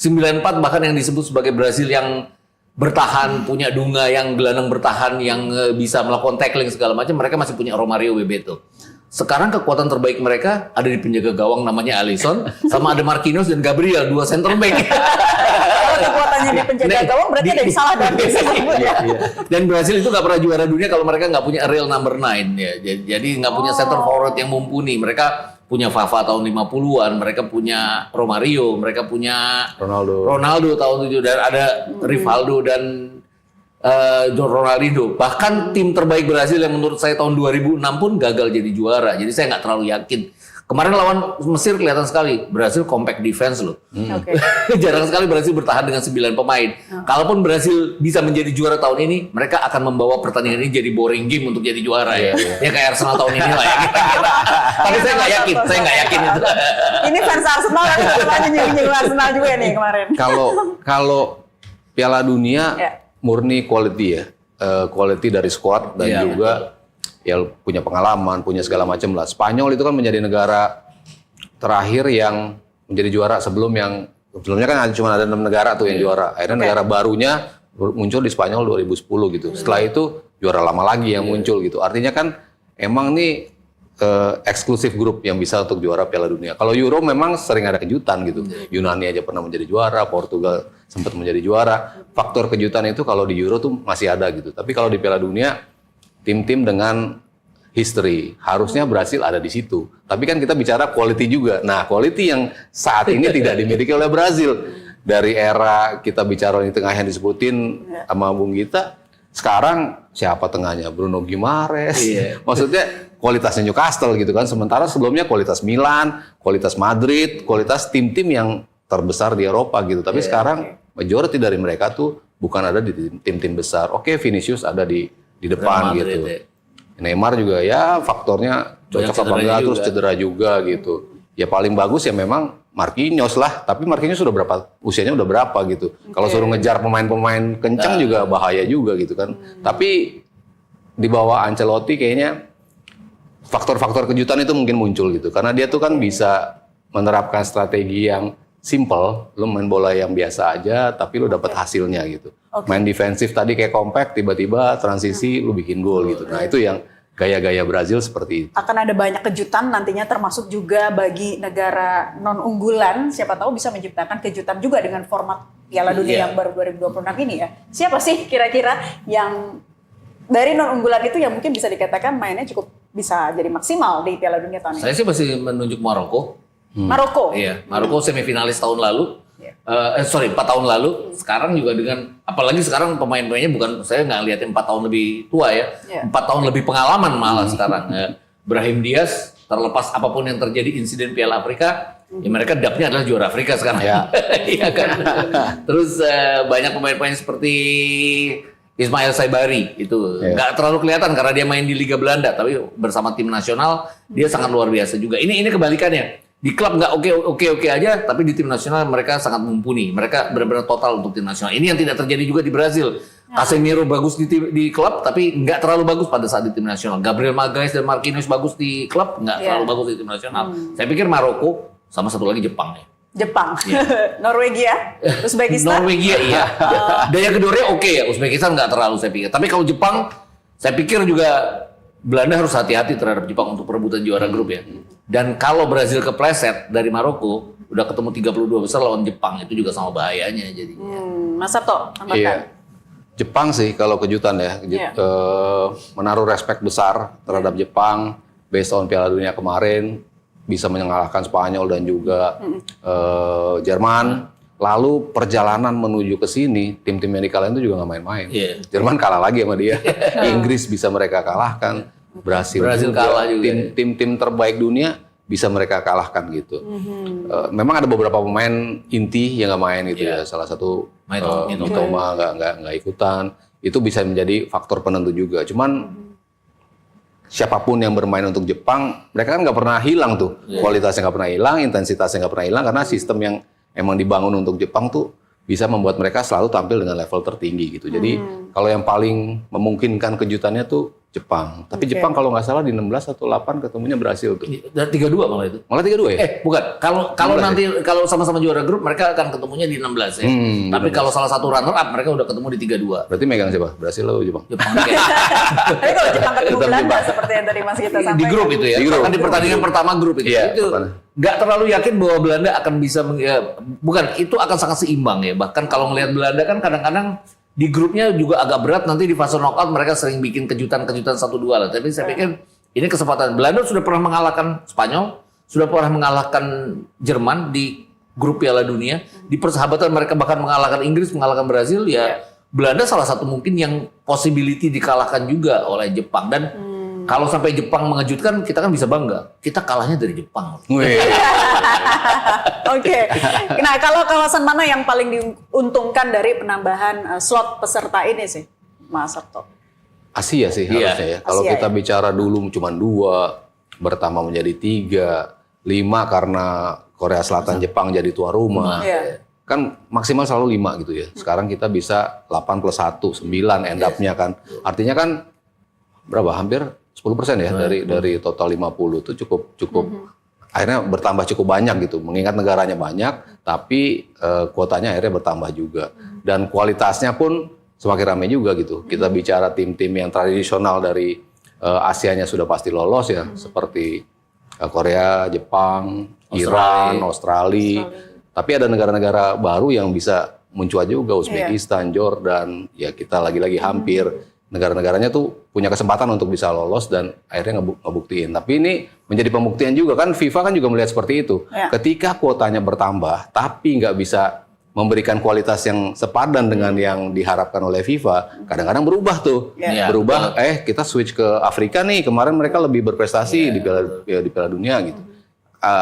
94 bahkan yang disebut sebagai Brazil yang bertahan, punya Dunga yang gelandang bertahan, yang bisa melakukan tackling segala macam, mereka masih punya Romario, Bebeto. Sekarang kekuatan terbaik mereka ada di penjaga gawang namanya Alisson, sama ada Marquinhos dan Gabriel, 2 center back. Kalau kekuatannya di penjaga gawang berarti ada di salah dan Dan Brazil itu nggak pernah juara dunia kalau mereka nggak punya real number 9 ya. Jadi nggak punya center forward yang mumpuni. Mereka punya Vava tahun 50-an, mereka punya Romario, mereka punya Ronaldo tahun 7 dan ada Rivaldo dan Ronaldinho. Bahkan tim terbaik Brazil yang menurut saya tahun 2006 pun gagal jadi juara. Jadi saya nggak terlalu yakin. Kemarin lawan Mesir kelihatan sekali Brazil compact defense loh. Jarang sekali Brazil bertahan dengan 9 pemain. Kalaupun Brazil bisa menjadi juara tahun ini, mereka akan membawa pertandingan ini jadi boring game untuk jadi juara ya. Ya kayak Arsenal tahun ini lah ya kira-kira. Tapi saya nggak yakin itu. Ini fans Arsenal kan semuanya nyindir Arsenal juga nih kemarin. Kalau Piala Dunia murni quality ya. Quality dari squad dan juga ya punya pengalaman, punya segala macam lah. Spanyol itu kan menjadi negara terakhir yang menjadi juara sebelumnya kan cuma ada 6 negara tuh yang juara. Akhirnya negara barunya muncul di Spanyol 2010 gitu. Setelah itu juara lama lagi yang muncul gitu. Artinya kan emang nih eksklusif grup yang bisa untuk juara Piala Dunia. Kalau Euro memang sering ada kejutan gitu. Yunani aja pernah menjadi juara, Portugal sempat menjadi juara. Faktor kejutan itu kalau di Euro tuh masih ada gitu. Tapi kalau di Piala Dunia tim-tim dengan history, harusnya Brasil ada di situ. Tapi kan kita bicara quality juga. Nah, quality yang saat ini tidak dimiliki oleh Brasil. Dari era kita bicara di tengah yang disebutin sama Bung Gita, sekarang siapa tengahnya? Bruno Guimaraes. Maksudnya kualitasnya Newcastle gitu kan. Sementara sebelumnya kualitas Milan, kualitas Madrid, kualitas tim-tim yang terbesar di Eropa gitu. Tapi sekarang majority dari mereka tuh bukan ada di tim-tim besar. Oke, Vinicius ada di depan gitu. Neymar juga ya faktornya cocok apa enggak, terus cedera juga gitu. Ya paling bagus ya memang Marquinhos lah, tapi Marquinhos sudah berapa, usianya udah berapa gitu. Kalau suruh ngejar pemain-pemain kencang juga bahaya juga gitu kan. Tapi di bawah Ancelotti kayaknya faktor-faktor kejutan itu mungkin muncul gitu. Karena dia tuh kan bisa menerapkan strategi yang simple, lu main bola yang biasa aja, tapi lu dapat hasilnya gitu. Main defensif tadi kayak compact, tiba-tiba transisi lu bikin gol gitu. Nah itu yang gaya-gaya Brazil seperti itu. Akan ada banyak kejutan nantinya termasuk juga bagi negara non-unggulan. Siapa tahu bisa menciptakan kejutan juga dengan format Piala Dunia yang baru 2026 ini ya. Siapa sih kira-kira yang dari non-unggulan itu yang mungkin bisa dikatakan mainnya cukup bisa jadi maksimal di Piala Dunia tahun ini? Saya sih masih menunjuk Maroko. Maroko? Iya, Maroko semifinalis tahun lalu. 4 tahun lalu. Sekarang juga dengan, apalagi sekarang pemain-pemainnya bukan, saya nggak liatin 4 tahun lebih tua ya. 4 tahun lebih pengalaman malah sekarang. Brahim Diaz, terlepas apapun yang terjadi insiden Piala Afrika, ya mereka dapnya adalah juara Afrika sekarang. Iya kan. Terus banyak pemain-pemain seperti Ismail Saibari itu nggak terlalu kelihatan karena dia main di Liga Belanda, tapi bersama tim nasional dia sangat luar biasa juga. Ini kebalikannya. Di klub nggak oke aja, tapi di tim nasional mereka sangat mumpuni. Mereka benar-benar total untuk tim nasional. Ini yang tidak terjadi juga di Brazil. Casemiro bagus di klub, tapi nggak terlalu bagus pada saat di tim nasional. Gabriel Magalhaes dan Marquinhos bagus di klub, nggak terlalu bagus di tim nasional. Saya pikir Maroko sama satu lagi Jepang ya. Jepang, Norwegia, Uzbekistan. Norwegia iya. Daya kedornya oke ya, Uzbekistan nggak terlalu saya pikir. Tapi kalau Jepang, saya pikir juga Belanda harus hati-hati terhadap Jepang untuk perebutan juara grup ya. Dan kalau Brazil kepleset dari Maroko, udah ketemu 32 besar lawan Jepang, itu juga sama bahayanya jadinya. Mas Sabto, tambahkan. Iya. Jepang sih kalau kejutan ya, menaruh respect besar terhadap Jepang, based on Piala Dunia kemarin, bisa mengalahkan Spanyol dan juga Jerman. Lalu perjalanan menuju ke sini, tim-tim yang dikalahin itu juga nggak main-main. Jerman kalah lagi sama dia, Inggris bisa mereka kalahkan, Brasil juga. Kalah juga. Tim-tim terbaik dunia bisa mereka kalahkan gitu. Memang ada beberapa pemain inti yang nggak main gitu ya. Salah satu Mitoma nggak ikutan. Itu bisa menjadi faktor penentu juga. Cuman siapapun yang bermain untuk Jepang, mereka kan nggak pernah hilang tuh. Kualitasnya nggak pernah hilang, intensitasnya nggak pernah hilang karena sistem yang emang dibangun untuk Jepang tuh bisa membuat mereka selalu tampil dengan level tertinggi gitu. Jadi kalau yang paling memungkinkan kejutannya tuh Jepang. Tapi Jepang kalau nggak salah di 16 atau 8 ketemunya Brasil tuh. Dan 32 malah itu. Malah 32 ya? Bukan. Kalau nanti kalau sama-sama juara grup mereka akan ketemunya di 16 ya. Tapi kalau salah satu runner up mereka udah ketemu di 32. Berarti megang siapa? Brasil atau Jepang? Jepang. Tapi kalau Jepang ketemu Belanda seperti yang tadi Mas Gita sampaikan. Di grup itu ya. Di grup. Kan di pertandingan pertama grup itu. Iya, Itu nggak terlalu yakin bahwa Belanda akan bisa bukan, itu akan sangat seimbang ya. Bahkan kalau melihat Belanda kan kadang-kadang di grupnya juga agak berat, nanti di fase knockout mereka sering bikin kejutan-kejutan 1-2 lah. Tapi saya pikir ini kesempatan. Belanda sudah pernah mengalahkan Spanyol, sudah pernah mengalahkan Jerman di grup Piala Dunia. Di persahabatan mereka bahkan mengalahkan Inggris, mengalahkan Brazil ya. Belanda salah satu mungkin yang possibility dikalahkan juga oleh Jepang. Dan kalau sampai Jepang mengejutkan, kita kan bisa bangga. Kita kalahnya dari Jepang. Oke. Nah, kalau kawasan mana yang paling diuntungkan dari penambahan slot peserta ini sih, Mas Sabto? Asia sih harusnya ya. Kalau kita bicara dulu cuma 2, bertambah menjadi 3, 5 karena Korea Selatan, Jepang jadi tuan rumah. Kan maksimal selalu 5 gitu ya. Sekarang kita bisa 8 plus 1, 9 end up-nya kan. Artinya kan berapa? Hampir 10% ya dari total 50 itu cukup akhirnya bertambah cukup banyak gitu. Mengingat negaranya banyak, tapi kuotanya akhirnya bertambah juga. Dan kualitasnya pun semakin ramai juga gitu. Kita bicara tim-tim yang tradisional dari Asianya sudah pasti lolos ya, seperti Korea, Jepang, Iran, Australia. Tapi ada negara-negara baru yang bisa mencuat juga, Uzbekistan, Jordan. Ya kita lagi-lagi hampir negara-negaranya tuh punya kesempatan untuk bisa lolos dan akhirnya ngebuktiin. Tapi ini menjadi pembuktian juga kan, FIFA kan juga melihat seperti itu. Ketika kuotanya bertambah, tapi nggak bisa memberikan kualitas yang sepadan dengan yang diharapkan oleh FIFA, kadang-kadang berubah tuh. Berubah, kita switch ke Afrika nih, kemarin mereka lebih berprestasi di Piala Dunia gitu.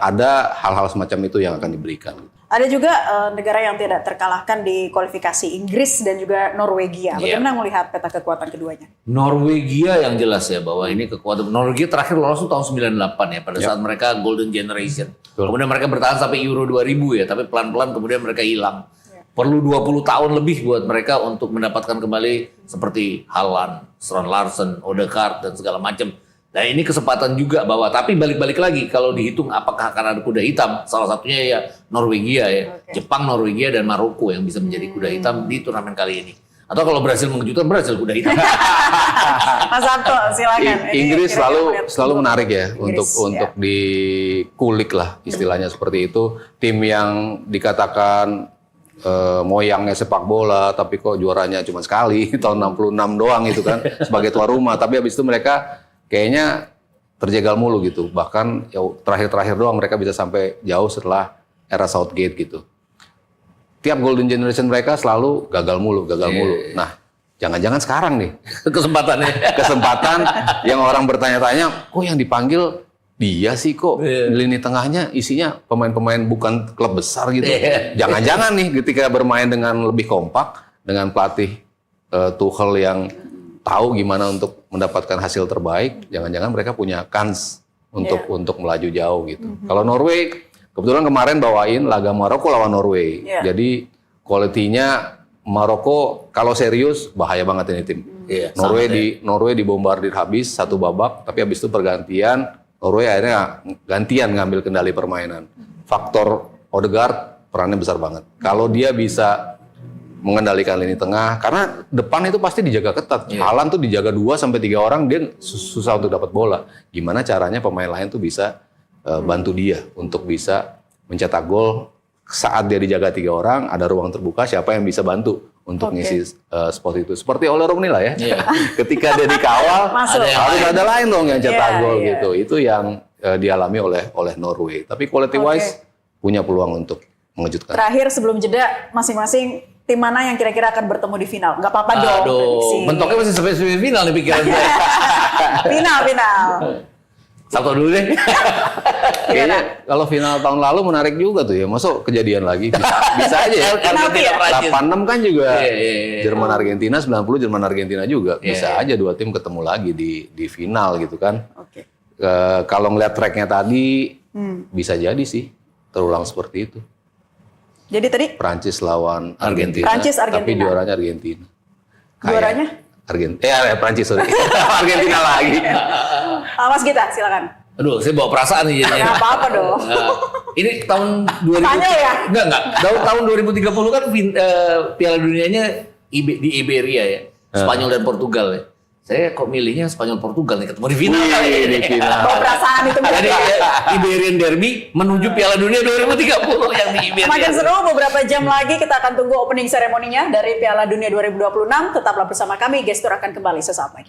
Ada hal-hal semacam itu yang akan diberikan. Ada juga negara yang tidak terkalahkan di kualifikasi, Inggris dan juga Norwegia. Bagaimana melihat peta kekuatan keduanya? Norwegia yang jelas ya, bahwa ini kekuatan. Norwegia terakhir lolos tahun 98 ya, pada saat mereka Golden Generation. Kemudian mereka bertahan sampai Euro 2000 ya, tapi pelan-pelan kemudian mereka hilang. Perlu 20 tahun lebih buat mereka untuk mendapatkan kembali seperti Haaland, Strand Larsen, Odegaard dan segala macam. Nah ini kesempatan juga bahwa, tapi balik-balik lagi kalau dihitung apakah akan ada kuda hitam, salah satunya ya Norwegia ya, Jepang, Norwegia dan Maroko yang bisa menjadi kuda hitam di turnamen kali ini. Atau kalau Brasil mengejutkan, Brasil kuda hitam. Mas Sabto silakan. Inggris selalu menarik ya untuk dikulik lah istilahnya seperti itu. Tim yang dikatakan moyangnya sepak bola, tapi kok juaranya cuma sekali tahun 66 doang itu kan sebagai tuan rumah. Tapi habis itu mereka kayaknya terjegal mulu gitu. Bahkan ya, terakhir-terakhir doang mereka bisa sampai jauh setelah era Southgate gitu. Tiap Golden Generation mereka selalu gagal mulu. Nah, jangan-jangan sekarang nih kesempatan yang orang bertanya-tanya, kok yang dipanggil dia sih kok lini tengahnya isinya pemain-pemain bukan klub besar gitu. Jangan-jangan nih ketika bermain dengan lebih kompak dengan pelatih Tuchel yang tahu gimana untuk mendapatkan hasil terbaik, jangan-jangan mereka punya kans untuk melaju jauh gitu. Kalau Norway kebetulan kemarin bawain laga Maroko lawan Norway. Jadi kualitinya Maroko kalau serius bahaya banget ini tim. Norway dibombardir habis satu babak, tapi habis itu pergantian Norway akhirnya gantian ngambil kendali permainan. Faktor Odegaard perannya besar banget. Kalau dia bisa mengendalikan lini tengah, karena depan itu pasti dijaga ketat. Haaland tuh dijaga 2-3 orang, dia susah untuk dapat bola. Gimana caranya pemain lain tuh bisa bantu dia untuk bisa mencetak gol. Saat dia dijaga 3 orang, ada ruang terbuka, siapa yang bisa bantu untuk ngisi spot itu. Seperti Ole Rooney lah ya. Ketika dia dikawal, harus ada lain dong yang cetak gol gitu. Itu yang dialami oleh Norway. Tapi quality wise punya peluang untuk mengejutkan. Terakhir sebelum jeda, masing-masing tim mana yang kira-kira akan bertemu di final? Nggak apa-apa dong. Mentoknya masih sampai semifinal nih pikiran saya. Final. Satu dulu deh. Kayaknya kalau final tahun lalu menarik juga tuh ya. Masuk kejadian lagi. Bisa aja ya. 86 kan juga Jerman Argentina, 90 Jerman Argentina juga. Bisa aja dua tim ketemu lagi di final gitu kan. Kalau ngeliat tracknya tadi, bisa jadi sih terulang seperti itu. Jadi tadi Prancis lawan Argentina. Prancis Argentina. Tapi juaranya Argentina. Juaranya? Prancis, sorry. Argentina lagi. Mas Gita, silakan. Aduh, saya bawa perasaan nih jadinya. Nggak apa-apa dong. Ini tahun 2000. Tanya ya? Enggak. Tahun 2030 kan Piala Dunianya di Iberia ya. Spanyol dan Portugal ya. Saya kok milihnya Spanyol Portugal nih ketemu di final kali ini. Bawa perasaan itu. Jadi Iberian Derby menuju Piala Dunia 2030 yang di Iberia. Makin seru, beberapa jam lagi kita akan tunggu opening seremoninya dari Piala Dunia 2026. Tetaplah bersama kami, Gestur akan kembali sesaat lagi.